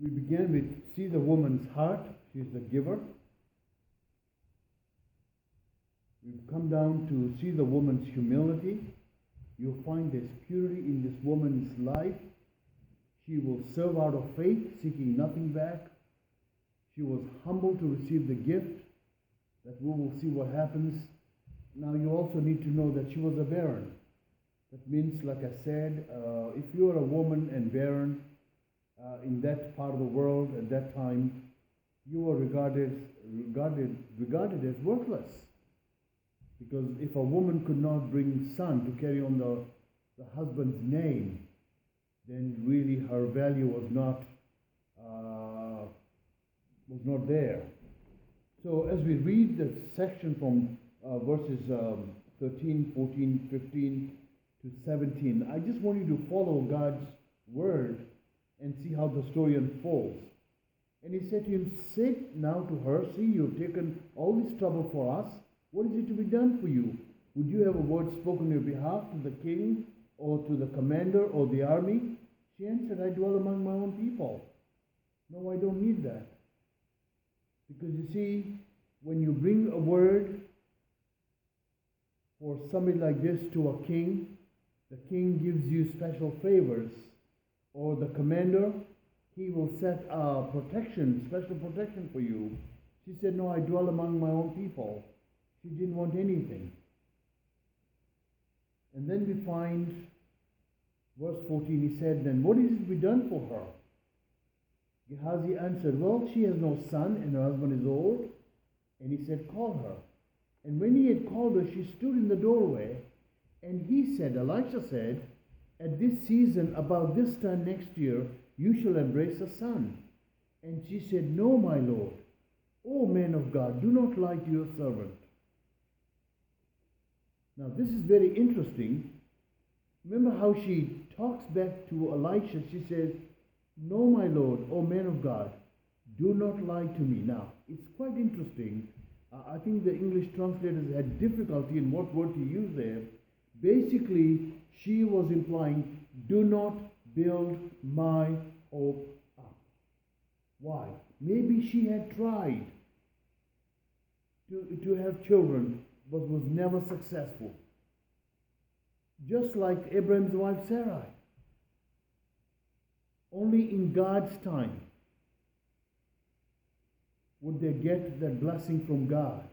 We began with see the woman's heart. She's the giver. We've come down to see the woman's humility. You'll find there's purity in this woman's life. She will serve out of faith, seeking nothing back. She was humble to receive the gift. That we will see what happens. Now you also need to know that she was a barren. That means, like I said, if you are a woman and barren in that part of the world at that time, you are regarded as worthless. Because if a woman could not bring son to carry on the husband's name, then really her value was not there. So as we read the section from verses 13, 14, 15 to 17, I just want you to follow God's word and see how the story unfolds. And he said to him, "Say now to her, see, you've taken all this trouble for us. What is it to be done for you? Would you have a word spoken on your behalf to the king or to the commander or the army?" She answered, "I dwell among my own people." No, I don't need that. Because you see, when you bring a word for somebody like this to a king, the king gives you special favors. Or the commander, he will set protection, special protection for you. She said, "No, I dwell among my own people." She didn't want anything. And then we find verse 14, he said, "Then what is to be done for her?" Gehazi answered, "Well, she has no son and her husband is old." And he said, "Call her." And when he had called her, she stood in the doorway. And he said, Elisha said, "At this season, about this time next year, you shall embrace a son." And she said, "No, my Lord. O man of God, do not lie to your servant." Now this is very interesting. Remember how she talks back to Elisha. She says, "No, my Lord, O man of God, do not lie to me." Now, it's quite interesting. I think the English translators had difficulty in what word to use there. Basically, she was implying, do not build my hope up. Why? Maybe she had tried to have children, but was never successful. Just like Abraham's wife Sarai. Only in God's time would they get that blessing from God.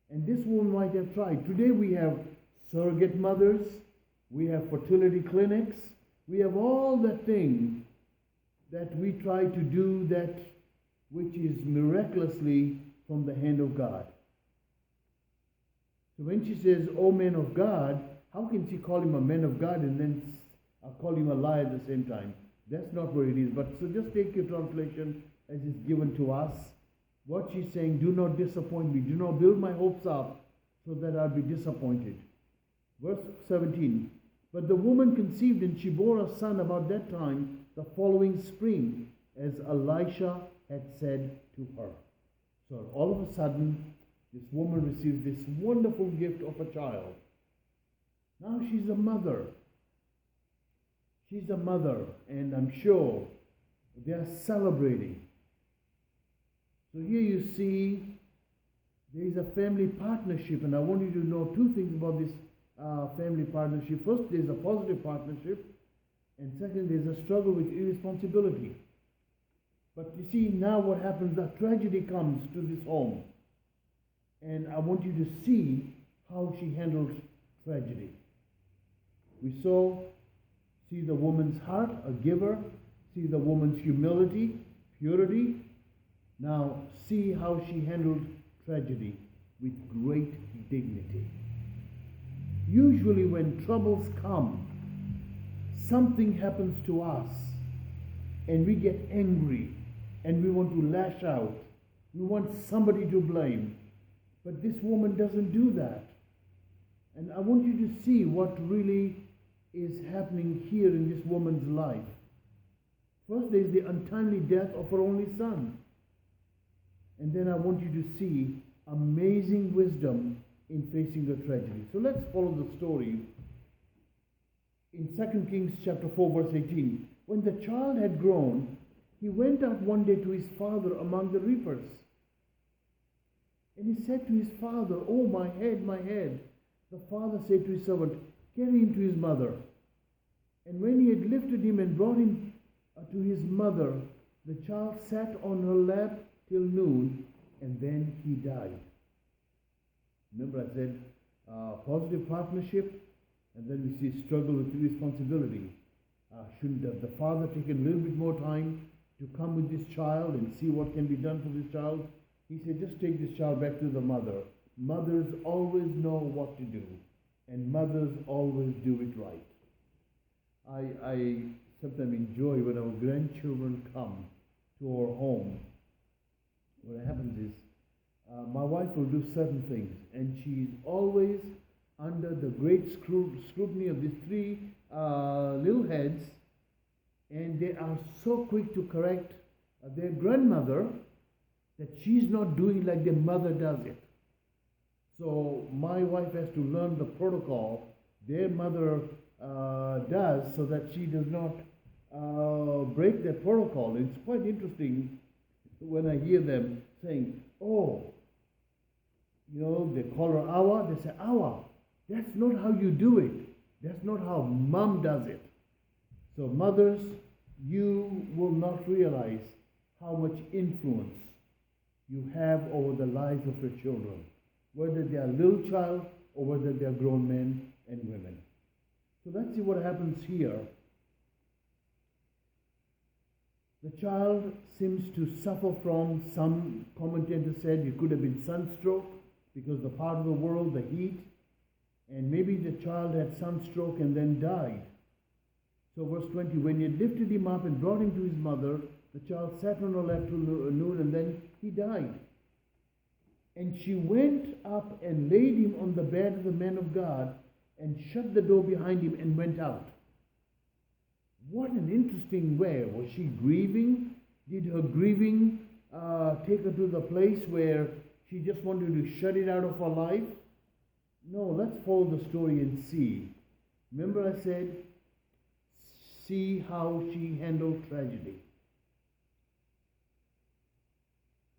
And this woman might have tried. Today we have surrogate mothers, we have fertility clinics, we have all the things that we try to do that which is miraculously from the hand of God. So when she says, "O man of God," how can she call him a man of God and then call him a liar at the same time? That's not what it is. But so just take your translation as it's given to us. What she's saying, do not disappoint me. Do not build my hopes up so that I'll be disappointed. Verse 17. But the woman conceived and she bore a son about that time, the following spring, as Elisha had said to her. So all of a sudden, this woman receives this wonderful gift of a child. Now she's a mother. She's a mother, and I'm sure they are celebrating. So here you see there is a family partnership, and I want you to know two things about this family partnership. First, there's a positive partnership, and second, there's a struggle with irresponsibility. But you see, now what happens, the tragedy comes to this home. And I want you to see how she handles tragedy. We see the woman's heart, a giver, see the woman's humility, purity. Now see how she handled tragedy with great dignity. Usually when troubles come, something happens to us and we get angry and we want to lash out. We want somebody to blame. But this woman doesn't do that. And I want you to see what really is happening here in this woman's life. First, there is the untimely death of her only son. And then I want you to see amazing wisdom in facing the tragedy. So let's follow the story. In 2 Kings chapter 4, verse 18. When the child had grown, he went out one day to his father among the reapers. And he said to his father, "Oh, my head, my head." The father said to his servant, "Carry him to his mother." And when he had lifted him and brought him to his mother, the child sat on her lap till noon, and then he died. Remember I said positive partnership, and then we see struggle with responsibility. Shouldn't the father take a little bit more time to come with this child and see what can be done for this child? He said, just take this child back to the mother. Mothers always know what to do, and mothers always do it right. I sometimes enjoy when our grandchildren come to our home. What happens is, my wife will do certain things, and she's always under the great scrutiny of these three little heads, and they are so quick to correct their grandmother that she's not doing like their mother does it. So my wife has to learn the protocol their mother does, so that she does not break that protocol. It's quite interesting when I hear them saying, "Oh, they call her Awa." They say, "Awa, that's not how you do it. That's not how mom does it." So mothers, you will not realize how much influence you have over the lives of your children, whether they are little child or whether they are grown men and women. So let's see what happens here. The child seems to suffer from, some commentators said it could have been sunstroke, because the part of the world, the heat, and maybe the child had sunstroke and then died. So verse 20, when he had lifted him up and brought him to his mother, the child sat on her lap till noon, and then he died. And she went up and laid him on the bed of the man of God, and shut the door behind him and went out. What an interesting way. Was she grieving? Did her grieving take her to the place where she just wanted to shut it out of her life? No, let's follow the story and see. Remember I said, see how she handled tragedy.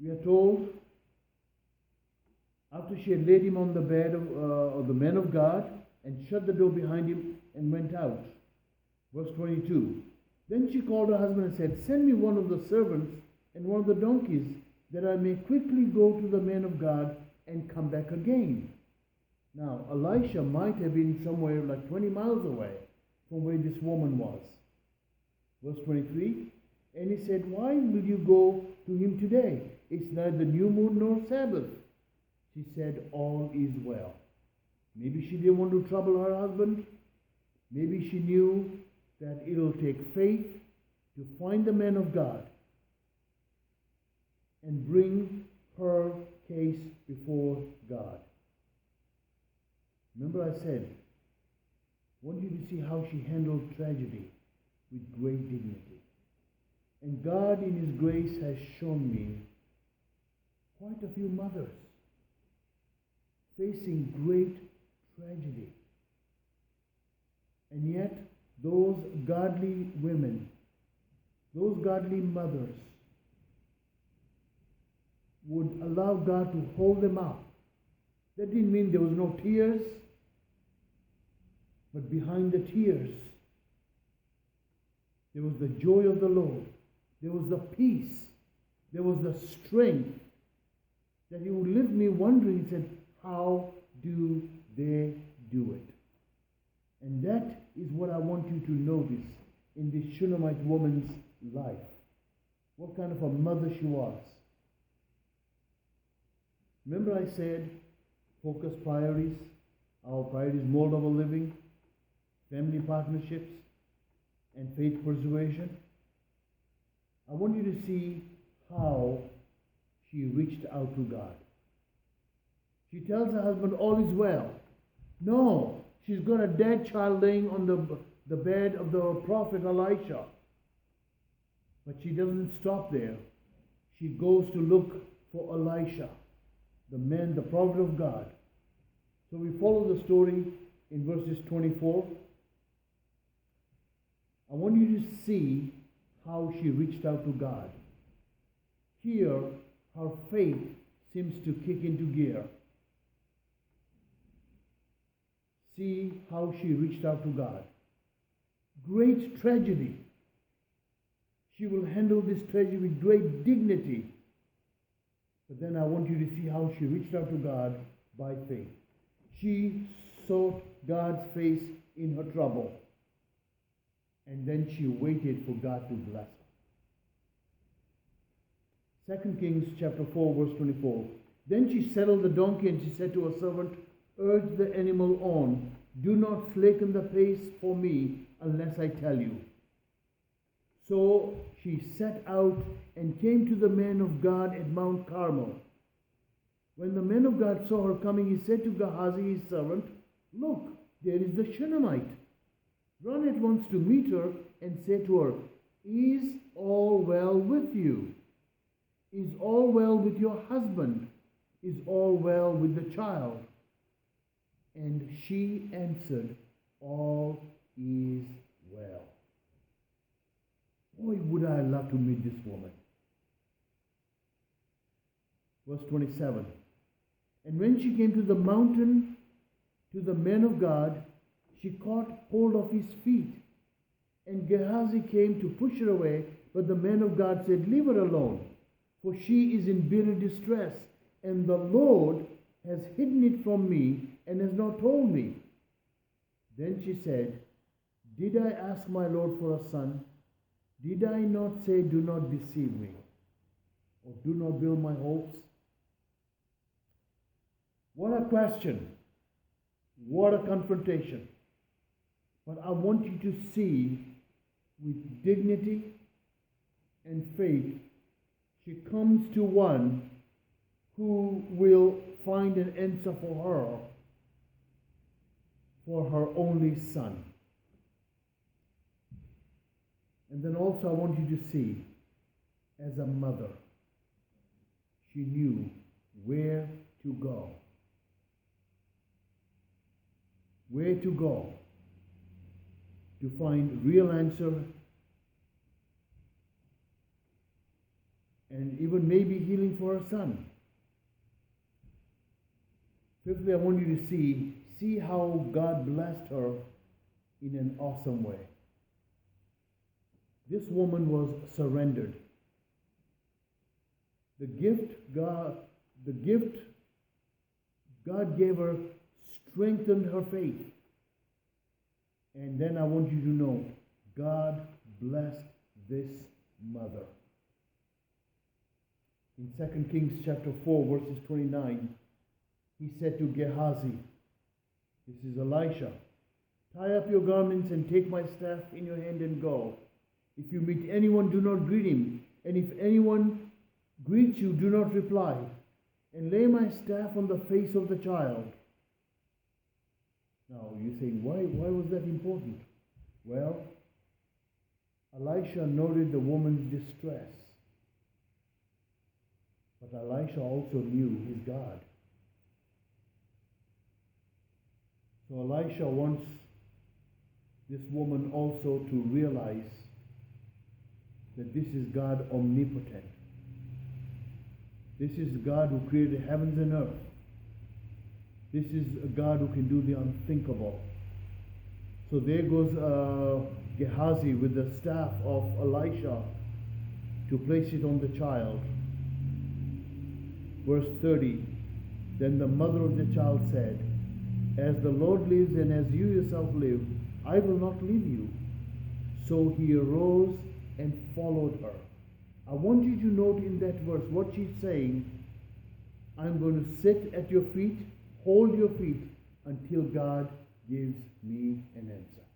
We are told, after she had laid him on the bed of the man of God and shut the door behind him and went out. Verse 22. Then she called her husband and said, "Send me one of the servants and one of the donkeys, that I may quickly go to the man of God and come back again." Now, Elisha might have been somewhere like 20 miles away from where this woman was. Verse 23. And he said, "Why will you go to him today? It's neither new moon nor Sabbath." She said, "All is well." Maybe she didn't want to trouble her husband. Maybe she knew that it'll take faith to find the man of God and bring her case before God. Remember I said, I want you to see how she handled tragedy with great dignity. And God in His grace has shown me quite a few mothers facing great tragedy. And yet, those godly women, those godly mothers, would allow God to hold them up. That didn't mean there was no tears, but behind the tears, there was the joy of the Lord. There was the peace. There was the strength that He would leave me wondering. He said, how do they do it? And that is what I want you to notice in this Shunammite woman's life. What kind of a mother she was. Remember I said, focus priorities. Our priorities, mold our living, family partnerships, and faith persuasion. I want you to see how she reached out to God. She tells her husband, all is well. No, she's got a dead child laying on the bed of the prophet Elisha. But she doesn't stop there. She goes to look for Elisha, the man, the prophet of God. So we follow the story in verses 24. I want you to see how she reached out to God. Here, her faith seems to kick into gear. See how she reached out to God. Great tragedy. She will handle this tragedy with great dignity. But then I want you to see how she reached out to God by faith. She sought God's face in her trouble. And then she waited for God to bless her. 2 Kings chapter 4, verse 24. Then she saddled the donkey and she said to her servant, urge the animal on. Do not slacken the pace for me unless I tell you. So she set out and came to the man of God at Mount Carmel. When the man of God saw her coming, he said to Gehazi, his servant, look, there is the Shunammite. Run at once to meet her and say to her, is all well with you? Is all well with your husband? Is all well with the child? And she answered, all is well. Boy, would I love to meet this woman. Verse 27. And when she came to the mountain, to the man of God, she caught hold of his feet. And Gehazi came to push her away, but the man of God said, leave her alone, for she is in bitter distress, and the Lord has hidden it from me and has not told me. Then she said, did I ask my Lord for a son? Did I not say, do not deceive me, or do not build my hopes? What a question. What a confrontation. But I want you to see with dignity and faith, she comes to one who will find an answer for her only son. And then also I want you to see, as a mother, she knew where to go. Where to go to find real answer and even maybe healing for her son. Fifthly, I want you to see how God blessed her in an awesome way. This woman was surrendered. The gift God gave her strengthened her faith. And then I want you to know, God blessed this mother. In 2 Kings chapter 4, verses 29, he said to Gehazi, this is Elisha, tie up your garments and take my staff in your hand and go. If you meet anyone, do not greet him. And if anyone greets you, do not reply. And lay my staff on the face of the child. Now, you're saying, why was that important? Well, Elisha noted the woman's distress. But Elisha also knew his God. So Elisha wants this woman also to realize that this is God omnipotent. This is God who created heavens and earth. This is a God who can do the unthinkable. So there goes Gehazi with the staff of Elisha to place it on the child. Verse 30, then the mother of the child said, as the Lord lives and as you yourself live, I will not leave you. So he arose and followed her. I want you to note in that verse what she's saying. I'm going to sit at your feet, hold your feet until God gives me an answer.